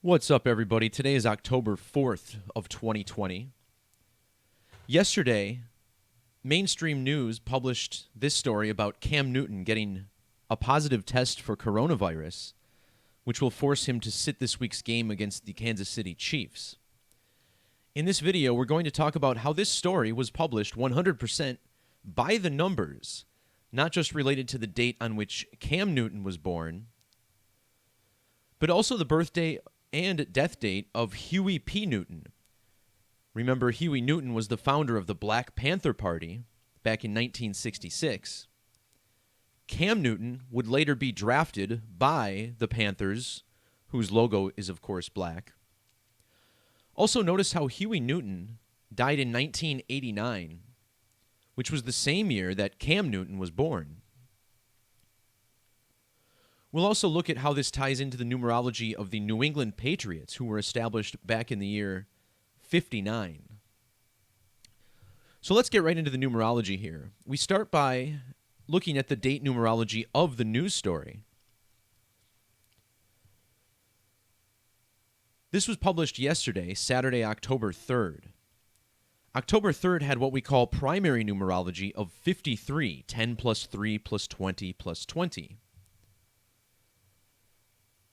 What's up, everybody? Today is October 4th of 2020. Yesterday, mainstream news published this story about Cam Newton getting a positive test for coronavirus, which will force him to sit this week's game against the Kansas City Chiefs. In this video, we're going to talk about how this story was published 100% by the numbers, not just related to the date on which Cam Newton was born, but also the birthday and death date of Huey P. Newton. Remember, Huey Newton was the founder of the Black Panther Party back in 1966. Cam Newton would later be drafted by the Panthers, whose logo is, of course, black. Also, notice how Huey Newton died in 1989, which was the same year that Cam Newton was born. We'll also look at how this ties into the numerology of the New England Patriots, who were established back in the year 59. So let's get right into the numerology here. We start by looking at the date numerology of the news story. This was published yesterday, Saturday, October 3rd. October 3rd had what we call primary numerology of 53, 10 plus 3 plus 20 plus 20.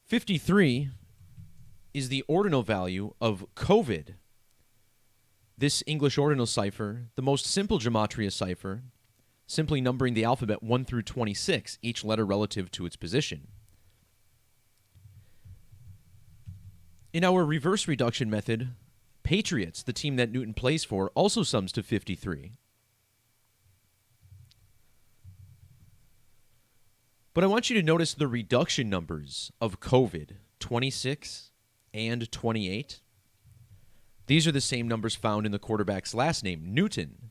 53 is the ordinal value of COVID. This English ordinal cipher, the most simple Gematria cipher, simply numbering the alphabet 1 through 26, each letter relative to its position. In our reverse reduction method, Patriots, the team that Newton plays for, also sums to 53. But I want you to notice the reduction numbers of COVID, 26 and 28. These are the same numbers found in the quarterback's last name, Newton,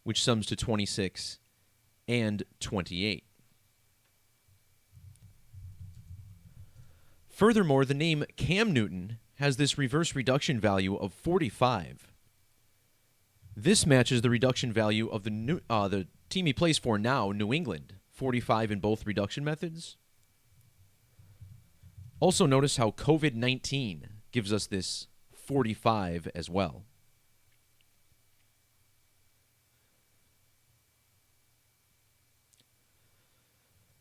which sums to 26 and 28. Furthermore, the name Cam Newton has this reverse reduction value of 45. This matches the reduction value of the team he plays for now, New England, 45 in both reduction methods. Also notice how COVID-19 gives us this 45 as well.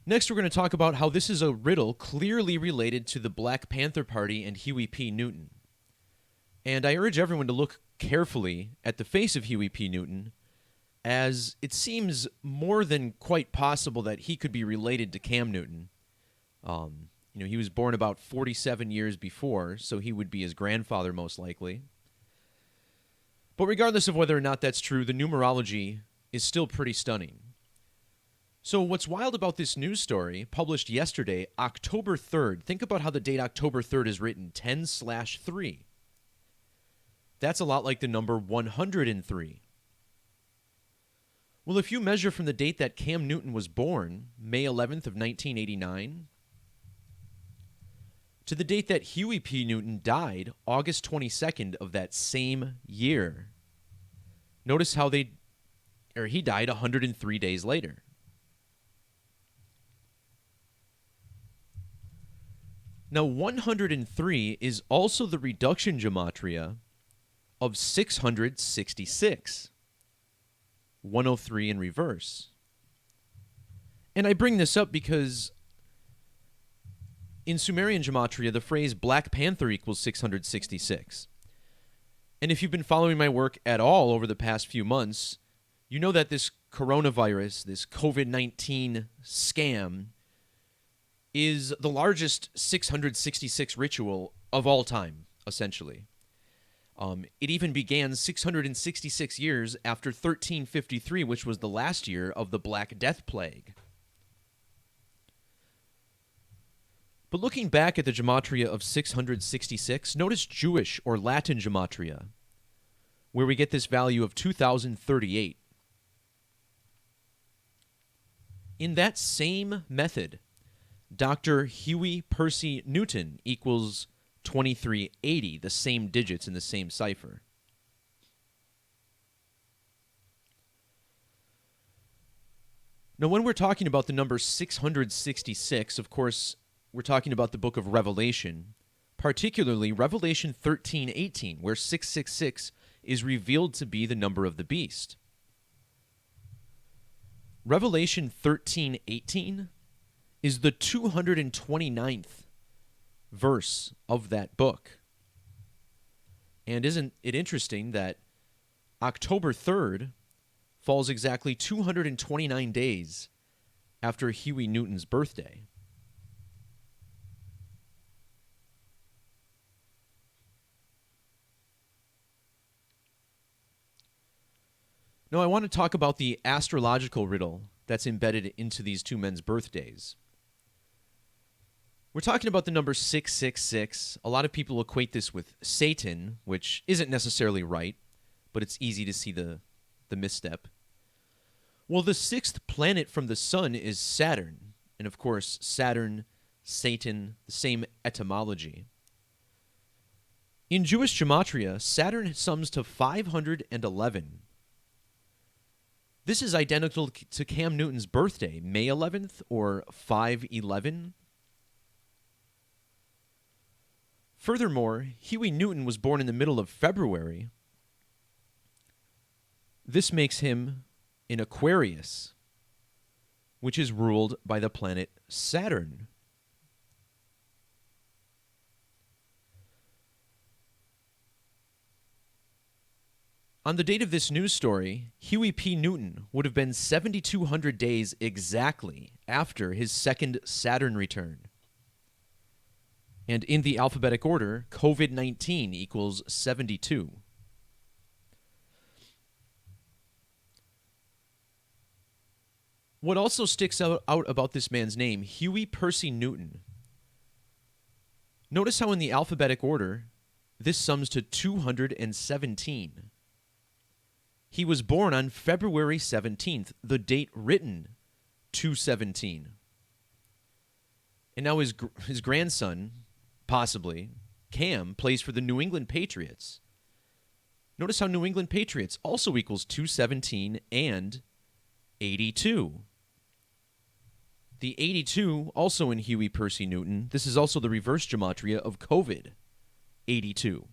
Next, we're going to talk about how this is a riddle clearly related to the Black Panther Party and Huey P. Newton. And I urge everyone to look carefully at the face of Huey P. Newton, as it seems more than quite possible that he could be related to Cam Newton. He was born about 47 years before, so he would be his grandfather most likely. But regardless of whether or not that's true, the numerology is still pretty stunning. So what's wild about this news story, published yesterday, October 3rd, think about how the date October 3rd is written, 10/3. That's a lot like the number 103. Well, if you measure from the date that Cam Newton was born, May 11th of 1989, to the date that Huey P. Newton died, August 22nd of that same year, notice how he died 103 days later. Now, 103 is also the reduction gematria of 666. 103 in reverse. And I bring this up because in Sumerian gematria, the phrase Black Panther equals 666. And if you've been following my work at all over the past few months, you know that this coronavirus, this COVID-19 scam, is the largest 666 ritual of all time, essentially. It even began 666 years after 1353, which was the last year of the Black Death Plague. But looking back at the gematria of 666, notice Jewish or Latin gematria, where we get this value of 2038. In that same method, Dr. Huey Percy Newton equals 2380, the same digits in the same cipher. Now, when we're talking about the number 666, of course, we're talking about the book of Revelation, particularly Revelation 13:18, where 666 is revealed to be the number of the beast. Revelation 13:18 is the 229th verse of that book. And isn't it interesting that October 3rd falls exactly 229 days after Huey Newton's birthday? Now, I want to talk about the astrological riddle that's embedded into these two men's birthdays. We're talking about the number 666. A lot of people equate this with Satan, which isn't necessarily right, but it's easy to see the misstep. Well, the sixth planet from the sun is Saturn. And of course, Saturn, Satan, the same etymology. In Jewish Gematria, Saturn sums to 511. This is identical to Cam Newton's birthday, May 11th, or 511. Furthermore, Huey Newton was born in the middle of February. This makes him in Aquarius, which is ruled by the planet Saturn. On the date of this news story, Huey P. Newton would have been 7,200 days exactly after his second Saturn return. And in the alphabetic order, COVID-19 equals 72. What also sticks out about this man's name, Huey Percy Newton. Notice how in the alphabetic order, this sums to 217. He was born on February 17th, the date written 217. And now his grandson, possibly, Cam, plays for the New England Patriots. Notice how New England Patriots also equals 217 and 82. The 82, also in Huey Percy Newton, this is also the reverse gematria of COVID, 82.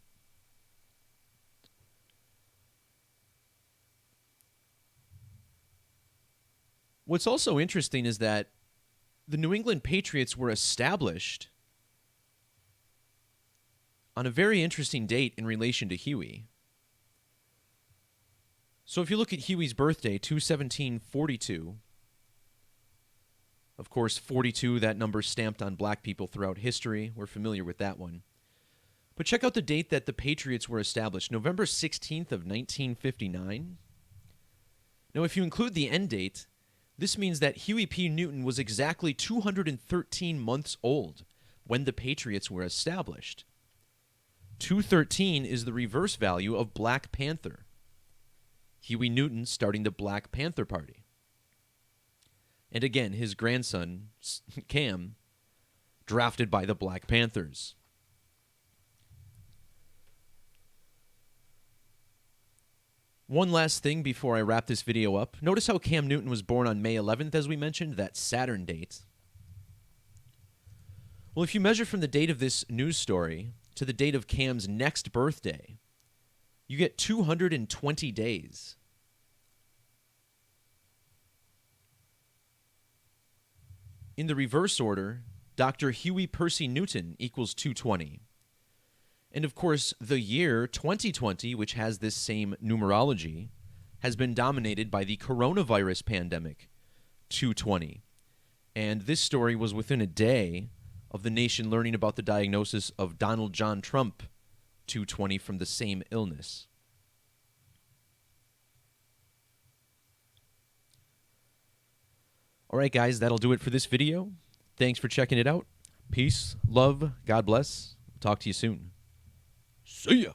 What's also interesting is that the New England Patriots were established on a very interesting date in relation to Huey. So if you look at Huey's birthday, 2/17/42, of course, 42, that number stamped on black people throughout history. We're familiar with that one. But check out the date that the Patriots were established, November 16th of 1959. Now, if you include the end date, this means that Huey P. Newton was exactly 213 months old when the Patriots were established. 213 is the reverse value of Black Panther. Huey Newton starting the Black Panther Party. And again, his grandson, Cam, drafted by the Black Panthers. One last thing before I wrap this video up. Notice how Cam Newton was born on May 11th, as we mentioned, that Saturn date. Well, if you measure from the date of this news story to the date of Cam's next birthday, you get 220 days. In the reverse order, Dr. Huey Percy Newton equals 220. And of course, the year 2020, which has this same numerology, has been dominated by the coronavirus pandemic, 220. And this story was within a day of the nation learning about the diagnosis of Donald John Trump, 220, from the same illness. All right, guys, that'll do it for this video. Thanks for checking it out. Peace, love, God bless. Talk to you soon. See ya.